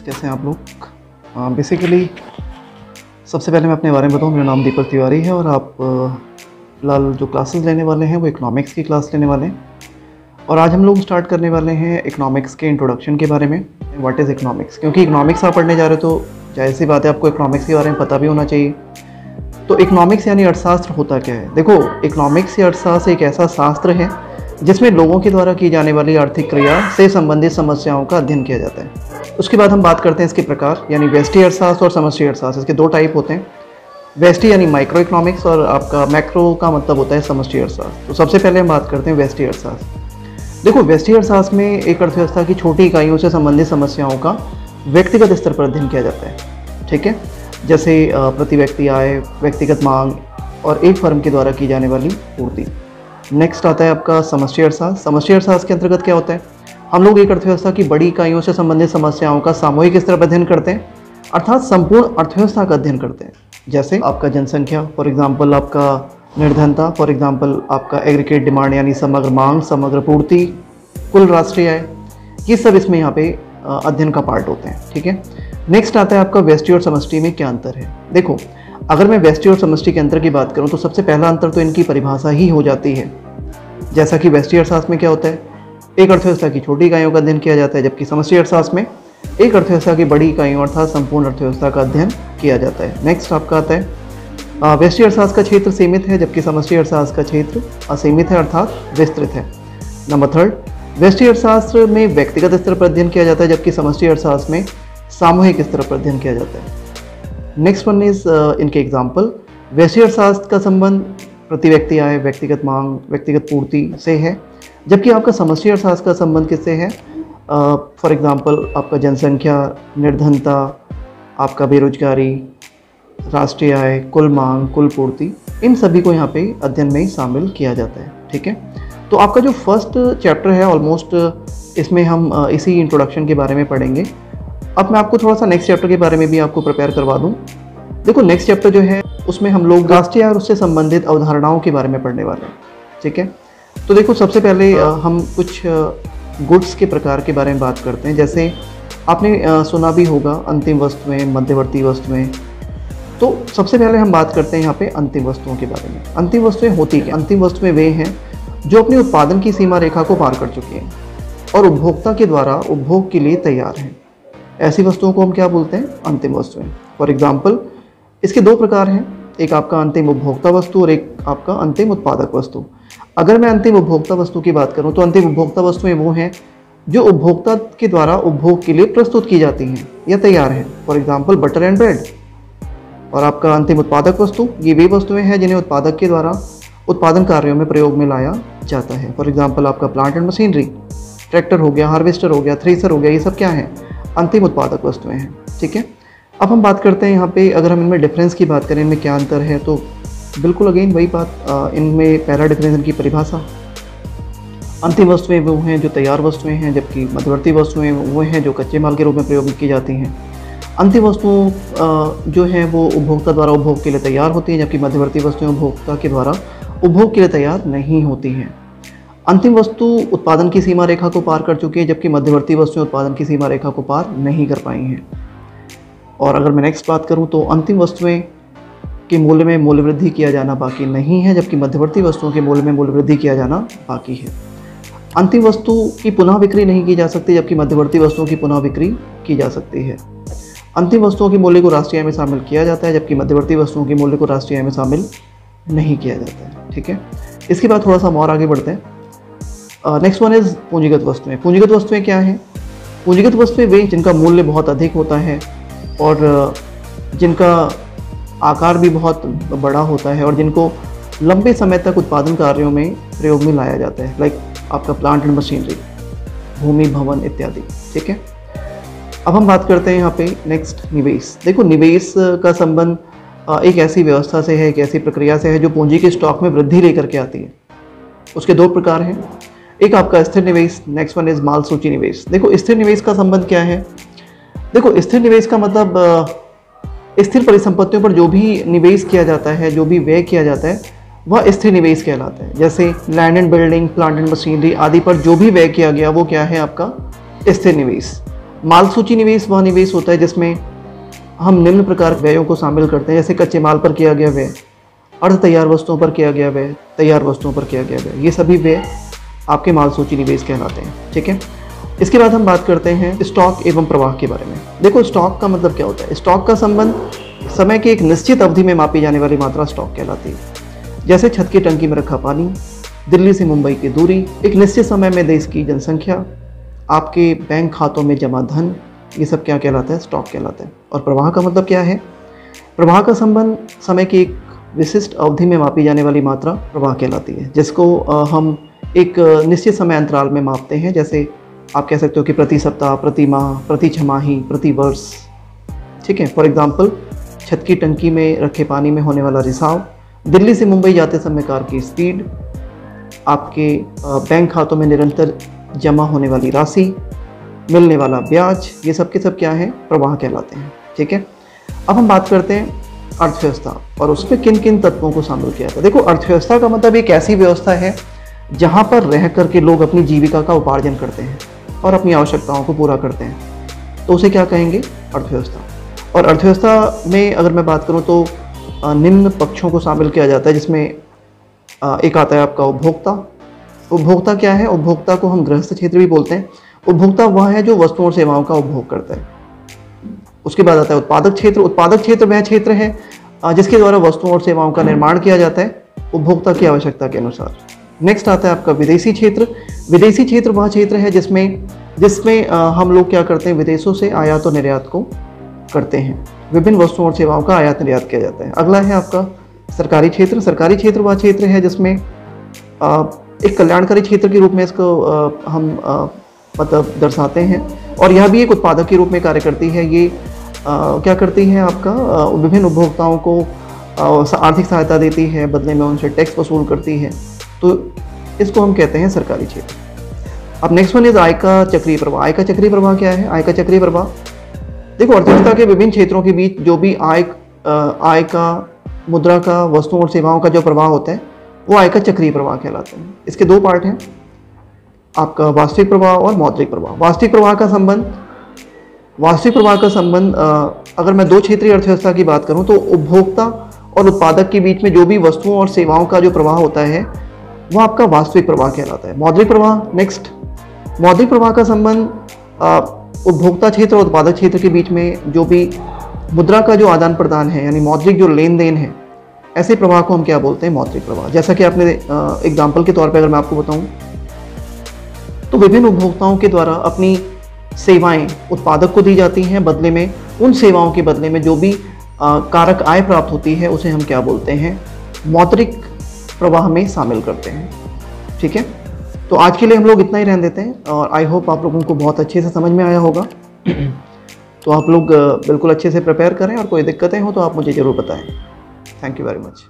कैसे हैं आप लोग। बेसिकली सबसे पहले मैं अपने बारे में बताऊं, मेरा नाम दीपक तिवारी है और आप फ़िलहाल जो क्लासेस लेने वाले हैं वो इकोनॉमिक्स की क्लास लेने वाले हैं। और आज हम लोग स्टार्ट करने वाले हैं इकोनॉमिक्स के इंट्रोडक्शन के बारे में। व्हाट इज़ इकोनॉमिक्स, क्योंकि इकोनॉमिक्स आप पढ़ने जा रहे हो तो जाहिर सी बात है आपको इकोनॉमिक्स के बारे में पता भी होना चाहिए। तो इकोनॉमिक्स यानी अर्थशास्त्र होता क्या है? देखो, इकोनॉमिक्स या अर्थशास्त्र एक ऐसा शास्त्र है जिसमें लोगों के द्वारा की जाने वाली आर्थिक क्रिया से संबंधित समस्याओं का अध्ययन किया जाता है। उसके बाद हम बात करते हैं इसके प्रकार, यानी व्यष्टि अर्थशास्त्र और समष्टि अर्थशास्त्र। इसके दो टाइप होते हैं, व्यष्टि यानी माइक्रो इकोनॉमिक्स और आपका मैक्रो का मतलब होता है समष्टि अर्थशास्त्र। तो सबसे पहले हम बात करते हैं व्यष्टि अर्थशास्त्र। देखो, व्यष्टि अर्थशास्त्र में एक अर्थव्यवस्था की छोटी इकाइयों से संबंधित समस्याओं का व्यक्तिगत स्तर पर अध्ययन किया जाता है। ठीक है, जैसे प्रति व्यक्ति आय, व्यक्तिगत मांग और एक फर्म के द्वारा की जाने वाली पूर्ति। नेक्स्ट आता है आपका समष्टि अर्थशास्त्र। समष्टि अर्थशास्त्र के अंतर्गत क्या होता है? हम लोग एक अर्थव्यवस्था की बड़ी इकाइयों से संबंधित समस्याओं का सामूहिक स्तर पर अध्ययन करते हैं, अर्थात संपूर्ण अर्थव्यवस्था का अध्ययन करते हैं। जैसे आपका जनसंख्या, फॉर एग्जांपल आपका निर्धनता, फॉर एग्जांपल आपका एग्रीगेट डिमांड यानी समग्र मांग, समग्र पूर्ति, कुल राष्ट्रीय आय, ये सब इसमें यहाँ पे अध्ययन का पार्ट होते हैं। ठीक है, नेक्स्ट आता है आपका व्यष्टि और समष्टि में क्या अंतर है। देखो, अगर मैं व्यष्टि और समष्टि के अंतर की बात करूं तो सबसे पहला अंतर तो इनकी परिभाषा ही हो जाती है। जैसा कि व्यष्टि अर्थशास्त्र में क्या होता है, एक अर्थव्यवस्था की छोटी इकाइयों का अध्ययन किया जाता है, जबकि समष्टि अर्थशास्त्र में एक अर्थव्यवस्था की बड़ी इकाइयों अर्थात संपूर्ण अर्थव्यवस्था का अध्ययन किया जाता है। नेक्स्ट आपका आता है व्यष्टि अर्थशास्त्र का क्षेत्र सीमित है, जबकि समष्टि अर्थशास्त्र का क्षेत्र असीमित है अर्थात विस्तृत है। नंबर थर्ड, व्यष्टि अर्थशास्त्र में व्यक्तिगत स्तर पर अध्ययन किया जाता है, जबकि समष्टि अर्थशास्त्र में सामूहिक स्तर पर अध्ययन किया जाता है। नेक्स्ट वन इज इनके एग्जाम्पल। व्यष्टि अर्थशास्त्र का संबंध प्रति व्यक्ति आय, व्यक्तिगत मांग, व्यक्तिगत पूर्ति से है, जबकि आपका समष्टि अर्थशास्त्र का संबंध किससे है? फॉर एग्जांपल आपका जनसंख्या, निर्धनता, आपका बेरोजगारी, राष्ट्रीय आय, कुल मांग, कुल पूर्ति, इन सभी को यहाँ पे अध्ययन में शामिल किया जाता है। ठीक है, तो आपका जो फर्स्ट चैप्टर है ऑलमोस्ट इसमें हम इसी इंट्रोडक्शन के बारे में पढ़ेंगे। अब मैं आपको थोड़ा सा नेक्स्ट चैप्टर के बारे में भी आपको प्रिपेयर करवा दूं। देखो, नेक्स्ट चैप्टर जो है उसमें हम लोग राष्ट्रीय आय और उससे संबंधित अवधारणाओं के बारे में पढ़ने वाले हैं। ठीक है, तो देखो सबसे पहले हम कुछ गुड्स के प्रकार के बारे में बात करते हैं। जैसे आपने सुना भी होगा अंतिम वस्तुएं, मध्यवर्ती वस्तुएं। तो सबसे पहले हम बात करते हैं यहाँ पे अंतिम वस्तुओं के बारे में। अंतिम वस्तुएं होती क्या? अंतिम वस्तुएं वे हैं जो अपनी उत्पादन की सीमा रेखा को पार कर चुकी हैं और उपभोक्ता के द्वारा उपभोग के लिए तैयार हैं। ऐसी वस्तुओं को हम क्या बोलते हैं? अंतिम वस्तुएं। फॉर एग्जाम्पल इसके दो प्रकार हैं, एक आपका अंतिम उपभोक्ता वस्तु और एक आपका अंतिम उत्पादक वस्तु। अगर मैं अंतिम उपभोक्ता वस्तु की बात करूं तो अंतिम उपभोक्ता वस्तुएं वो हैं जो उपभोक्ता के द्वारा उपभोग के लिए प्रस्तुत की जाती हैं या तैयार हैं। For example butter and bread. और आपका अंतिम उत्पादक वस्तु, ये वे वस्तुएं हैं जिन्हें उत्पादक के द्वारा उत्पादन कार्यों में प्रयोग में लाया जाता है। फॉर एग्जाम्पल आपका प्लांट एंड मशीनरी, ट्रैक्टर हो गया, हार्वेस्टर हो गया, थ्रेसर हो गया, ये सब क्या है? अंतिम उत्पादक वस्तुएं हैं। ठीक है, अब हम बात करते हैं यहाँ पे, अगर हम इनमें डिफरेंस की बात करें, इनमें क्या अंतर है, तो बिल्कुल अगेन वही बात, इनमें पहला डिफरेंस इनकी परिभाषा। अंतिम वस्तुएं वो हैं जो तैयार वस्तुएं हैं, जबकि मध्यवर्ती वस्तुएं वो हैं जो कच्चे माल के रूप में प्रयोग की जाती हैं। अंतिम वस्तुओं जो हैं वो उपभोक्ता द्वारा उपभोग के लिए तैयार होती हैं, जबकि मध्यवर्ती वस्तुएं उपभोक्ता के द्वारा उपभोग के लिए तैयार नहीं होती हैं। अंतिम वस्तु उत्पादन की सीमा रेखा को पार कर चुकी है, जबकि मध्यवर्ती वस्तुएं उत्पादन की सीमा रेखा को पार नहीं कर पाई हैं। और अगर मैं नेक्स्ट बात करूं तो अंतिम वस्तुएं के मूल्य में मूल्य वृद्धि किया जाना बाकी नहीं है, जबकि मध्यवर्ती वस्तुओं के मूल्य में मूल्य वृद्धि किया जाना बाकी है। अंतिम वस्तु की पुनः बिक्री नहीं की जा सकती, जबकि मध्यवर्ती वस्तुओं की पुनः बिक्री की जा सकती है। अंतिम वस्तुओं के मूल्य को राष्ट्रीय आय में शामिल किया जाता है, जबकि मध्यवर्ती वस्तुओं के मूल्य को राष्ट्रीय आय में शामिल नहीं किया जाता है। ठीक है, इसके बाद थोड़ा सा और आगे बढ़ते हैं। नेक्स्ट वन इज पूंजीगत वस्तुएं। पूंजीगत वस्तुएं क्या हैं? पूंजीगत वस्तुएं वे जिनका मूल्य बहुत अधिक होता है और जिनका आकार भी बहुत बड़ा होता है और जिनको लंबे समय तक उत्पादन कार्यों में प्रयोग में लाया जाता है, लाइक आपका प्लांट एंड मशीनरी, भूमि, भवन इत्यादि। ठीक है, अब हम बात करते हैं यहाँ पे नेक्स्ट निवेश। देखो, निवेश का संबंध एक ऐसी व्यवस्था से है, एक ऐसी प्रक्रिया से है जो पूंजी के स्टॉक में वृद्धि लेकर के आती है। उसके दो प्रकार हैं, एक आपका स्थिर निवेश, नेक्स्ट वन इज माल सूची निवेश। देखो, स्थिर निवेश का संबंध क्या है? देखो, स्थिर निवेश का मतलब स्थिर परिसंपत्तियों पर जो भी निवेश किया जाता है, जो भी व्यय किया जाता है, वह स्थिर निवेश कहलाता है। जैसे land and building, plant and machinery आदि पर जो भी व्यय किया गया वो क्या है? आपका स्थिर निवेश। माल सूची निवेश वह निवेश होता है जिसमें हम निम्न प्रकार के व्ययों को शामिल करते हैं, जैसे कच्चे माल पर किया गया व्यय, अर्ध तैयार वस्तुओं पर किया गया व्यय, तैयार वस्तुओं पर किया गया व्यय, ये सभी व्यय आपके माल सूची निवेश कहलाते हैं। ठीक है, इसके बाद हम बात करते हैं स्टॉक एवं प्रवाह के बारे में। देखो स्टॉक का मतलब क्या होता है। स्टॉक का संबंध समय की एक निश्चित अवधि में मापी जाने वाली मात्रा स्टॉक कहलाती है। जैसे छत की टंकी में रखा पानी, दिल्ली से मुंबई की दूरी, एक निश्चित समय में देश की जनसंख्या, आपके बैंक खातों में जमा धन, ये सब क्या कहलाता है, स्टॉक कहलाता है। और प्रवाह का मतलब क्या है। प्रवाह का संबंध समय की एक विशिष्ट अवधि में मापी जाने वाली मात्रा प्रवाह कहलाती है, जिसको हम एक निश्चित समय अंतराल में मापते हैं। जैसे आप कह सकते हो कि प्रति सप्ताह, प्रति माह, प्रति छमाही, प्रति वर्ष। ठीक है, फॉर एग्जांपल छत की टंकी में रखे पानी में होने वाला रिसाव, दिल्ली से मुंबई जाते समय कार की स्पीड, आपके बैंक खातों में निरंतर जमा होने वाली राशि, मिलने वाला ब्याज, ये सब के सब क्या है, प्रवाह कहलाते हैं। ठीक है, अब हम बात करते हैं अर्थव्यवस्था और उसमें किन किन तत्वों को शामिल किया जाता है। देखो अर्थव्यवस्था का मतलब एक ऐसी व्यवस्था है जहाँ पर रह करके लोग अपनी जीविका का उपार्जन करते हैं और अपनी आवश्यकताओं को पूरा करते हैं, तो उसे क्या कहेंगे, अर्थव्यवस्था। और अर्थव्यवस्था में अगर मैं बात करूँ तो निम्न पक्षों को शामिल किया जाता है, जिसमें एक आता है आपका उपभोक्ता। उपभोक्ता क्या है, उपभोक्ता को हम गृहस्थ क्षेत्र भी बोलते हैं। उपभोक्ता वह है जो वस्तुओं और सेवाओं का उपभोग करता है। उसके बाद आता है उत्पादक क्षेत्र। उत्पादक क्षेत्र वह क्षेत्र है जिसके द्वारा वस्तुओं और सेवाओं का निर्माण किया जाता है उपभोक्ता की आवश्यकता के अनुसार। नेक्स्ट आता है आपका विदेशी क्षेत्र। विदेशी क्षेत्र वह क्षेत्र है जिसमें हम लोग क्या करते हैं, विदेशों से आयात और निर्यात को करते हैं, विभिन्न वस्तुओं और सेवाओं का आयात निर्यात किया जाता है। अगला है आपका सरकारी क्षेत्र। सरकारी क्षेत्र वह क्षेत्र है जिसमें एक कल्याणकारी क्षेत्र के रूप में इसको हम मतलब दर्शाते हैं, और यह भी एक उत्पादक के रूप में कार्य करती है। ये क्या करती है, आपका विभिन्न उपभोक्ताओं को आर्थिक सहायता देती है, बदले में उनसे टैक्स वसूल करती है, तो इसको हम कहते हैं सरकारी क्षेत्र। अब नेक्स्ट वन इज आय का चक्रीय प्रवाह। आय का चक्रीय प्रवाह क्या है, आय का चक्रीय प्रवाह, देखो अर्थव्यवस्था के विभिन्न क्षेत्रों के बीच जो भी आय का, मुद्रा का, वस्तुओं और सेवाओं का जो प्रवाह होता है वो आय का चक्रीय प्रवाह कहलाता है। इसके दो पार्ट हैं, आपका वास्तविक प्रवाह और मौद्रिक प्रवाह। वास्तविक प्रवाह का संबंध अगर मैं दो क्षेत्रीय अर्थव्यवस्था की बात करूं तो उपभोक्ता और उत्पादक के बीच में जो भी वस्तुओं और सेवाओं का जो प्रवाह होता है वह आपका वास्तविक प्रवाह कहलाता है। मौद्रिक प्रवाह, नेक्स्ट मौद्रिक प्रवाह का संबंध उपभोक्ता क्षेत्र और उत्पादक क्षेत्र के बीच में जो भी मुद्रा का जो आदान प्रदान है, यानी मौद्रिक जो लेन देन है, ऐसे प्रवाह को हम क्या बोलते हैं, मौद्रिक प्रवाह। जैसा कि आपने एग्जाम्पल के तौर पर अगर मैं आपको बताऊं तो विभिन्न उपभोक्ताओं के द्वारा अपनी सेवाएं उत्पादक को दी जाती हैं, बदले में उन सेवाओं के बदले में जो भी कारक आय प्राप्त होती है उसे हम क्या बोलते हैं, मौद्रिक प्रवाह में शामिल करते हैं। ठीक है, तो आज के लिए हम लोग इतना ही रहने देते हैं और आई होप आप लोगों को बहुत अच्छे से समझ में आया होगा। तो आप लोग बिल्कुल अच्छे से प्रिपेयर करें और कोई दिक्कतें हो तो आप मुझे ज़रूर बताएं। Thank you very much.